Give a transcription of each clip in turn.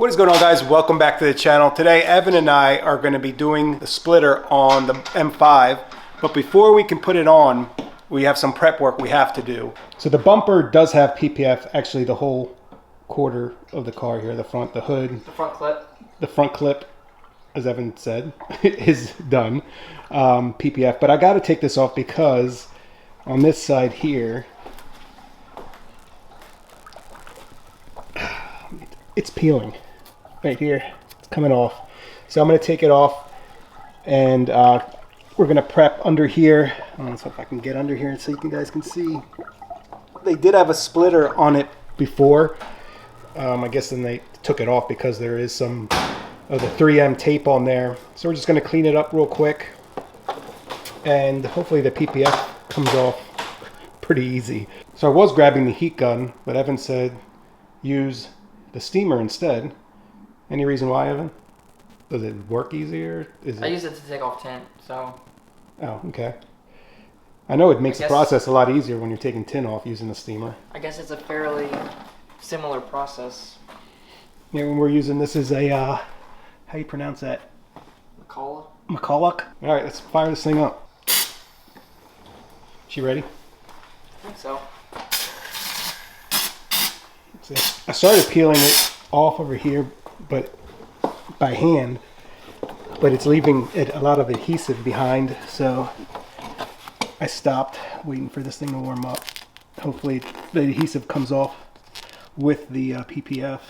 What is going on, guys? Welcome back to the channel. Today Evan and I are going to be doing the splitter on the M5, but before we can put it on, we have some prep work we have to do. So the bumper does have PPF, actually the whole quarter of the car here, the front, the hood. The front clip. The front clip, as Evan said, is done. PPF, but I got to take this off because on this side here, it's peeling. Right here, it's coming off. So I'm going to take it off, and we're going to prep under here. I don't know if I can get under here so you guys can see. They did have a splitter on it before. I guess then they took it off because there is some of the 3M tape on there. So we're just going to clean it up real quick, and hopefully the PPF comes off pretty easy. So I was grabbing the heat gun, but Evan said use the steamer instead. Any reason why, Evan? Does it work easier? I use it to take off tint, so... Oh, okay. I know it makes the process a lot easier when you're taking tin off using the steamer. I guess it's a fairly similar process. Yeah, when we're using this is a, how do you pronounce that? McCulloch? McCulloch? All right, let's fire this thing up. She ready? I think so. Let's see. I started peeling it off over here, but by hand, but it's leaving a lot of adhesive behind, so I stopped waiting for this thing to warm up. Hopefully the adhesive comes off with the PPF.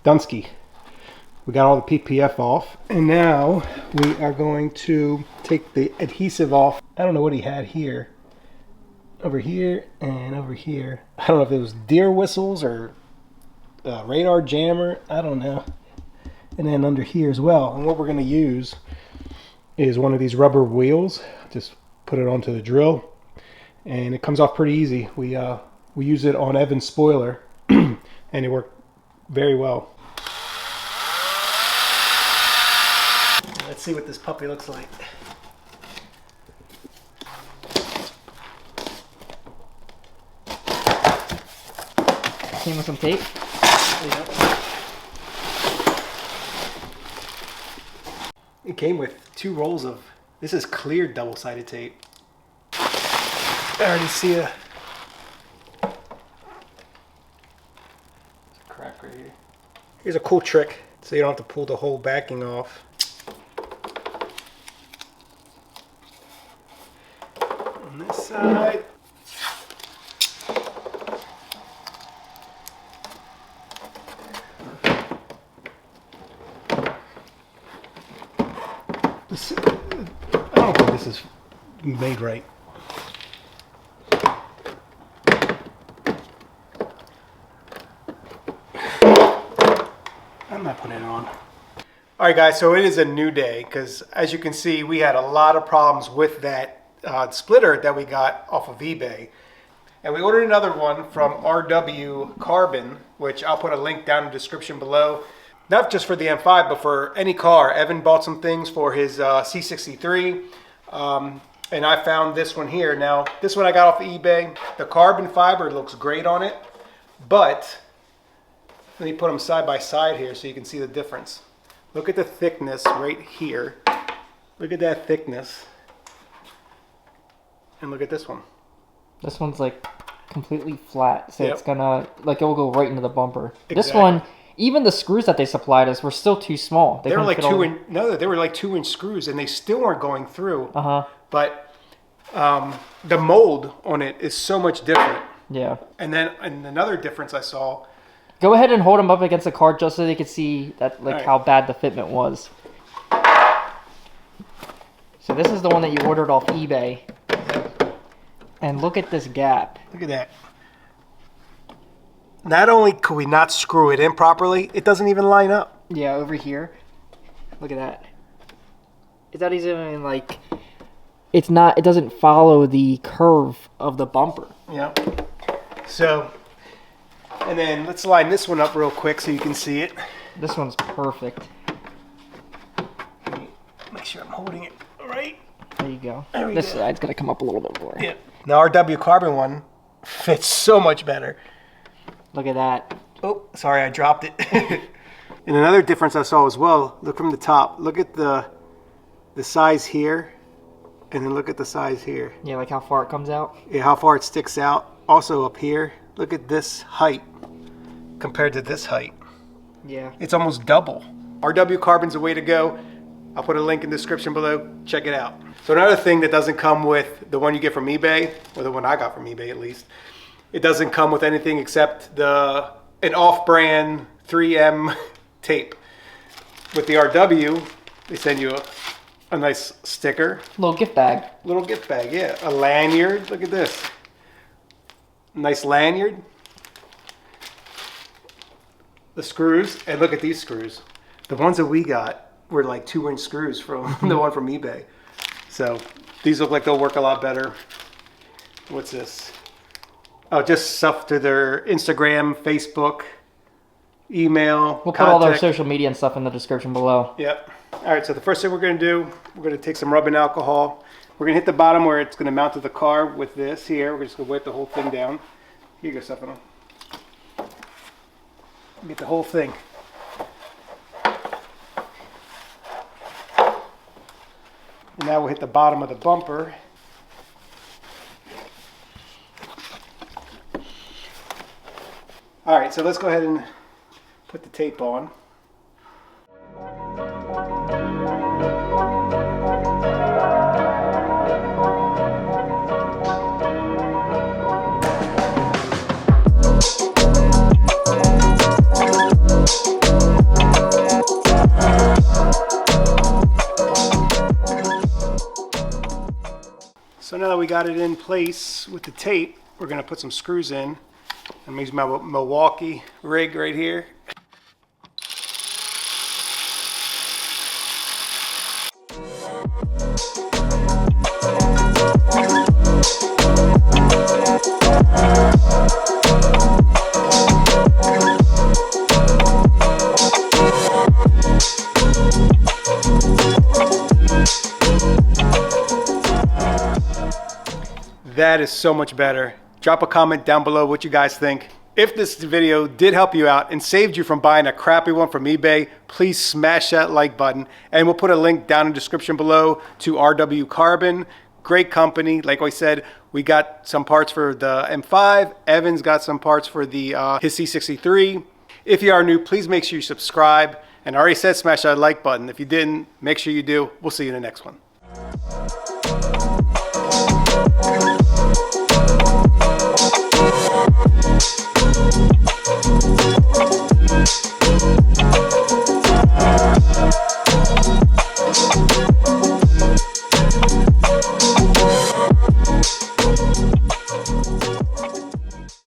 Dunsky. We got all the PPF off, and now we are going to take the adhesive off. I don't know what he had here. Over here and over here. I don't know if it was deer whistles or radar jammer. I don't know. And then under here as well. And what we're going to use is one of these rubber wheels. Just put it onto the drill, and it comes off pretty easy. We use it on Evan's spoiler, and it worked very well. Let's see what this puppy looks like. Came with some tape. Yeah. It came with 2 rolls of, this is clear double-sided tape. I already see a crack right here. Here's a cool trick, so you don't have to pull the whole backing off. On this side. I don't think this is made right. I'm not putting it on. All right, guys, so it is a new day because, as you can see, we had a lot of problems with that splitter that we got off of eBay. And we ordered another one from RW Carbon, which I'll put a link down in the description below. Not just for the M5, but for any car. Evan bought some things for his C63, and I found this one here. Now, this one I got off of eBay. The carbon fiber looks great on it, but let me put them side by side here so you can see the difference. Look at the thickness right here. Look at that thickness. And look at this one. This one's like completely flat, so Yep. it's gonna, like, it'll go right into the bumper. Exactly. This one, even the screws that they supplied us were still too small. They were like 2-inch screws, and they still weren't going through. But the mold on it is so much different. Yeah. And then another difference I saw. Go ahead and hold them up against the car just so they could see that, like, how bad the fitment was. So this is the one that you ordered off eBay. And look at this gap. Look at that. not only could we not screw it in properly, it doesn't even line up. Yeah, over here. Look at that. It's not even like, it doesn't follow the curve of the bumper. Yeah. So, and then let's line this one up real quick so you can see it. This one's perfect. Make sure I'm holding it right. There you go. There we This go. side's gonna come up a little bit more. Yeah. Now our W carbon one fits so much better. Look at that. Oh, sorry, I dropped it. And another difference I saw as well, look from the top. Look at the size here, and then look at the size here. Yeah, like how far it comes out. Yeah, how far it sticks out. Also up here, look at this height compared to this height. Yeah. It's almost double. RW Carbon's the way to go. I'll put a link in the description below. Check it out. So another thing that doesn't come with the one you get from eBay, or the one I got from eBay at least, it doesn't come with anything except an off-brand 3M tape. With the RW, they send you a nice sticker. Little gift bag. Little gift bag, yeah. A lanyard. Look at this. Nice lanyard. The screws, and look at these screws. The ones that we got were like 2-inch screws from the one from eBay. So these look like they'll work a lot better. What's this? Oh, just stuff to their Instagram, Facebook, email. We'll put all their social media and stuff in the description below. Yep. All right, so the first thing we're going to do, we're going to take some rubbing alcohol. We're going to hit the bottom where it's going to mount to the car with this here. We're just going to wipe the whole thing down. Here you go, Stefano. Get the whole thing. And now we'll hit the bottom of the bumper. All right, so let's go ahead and put the tape on. So now that we got it in place with the tape, we're going to put some screws in. I'm using my Milwaukee rig right here. That is so much better. Drop a comment down below what you guys think. If this video did help you out and saved you from buying a crappy one from eBay, please smash that like button. And we'll put a link down in the description below to RW Carbon. Great company. Like I said, we got some parts for the M5. Evan's got some parts for his C63. If you are new, please make sure you subscribe. And I already said smash that like button. If you didn't, make sure you do. We'll see you in the next one.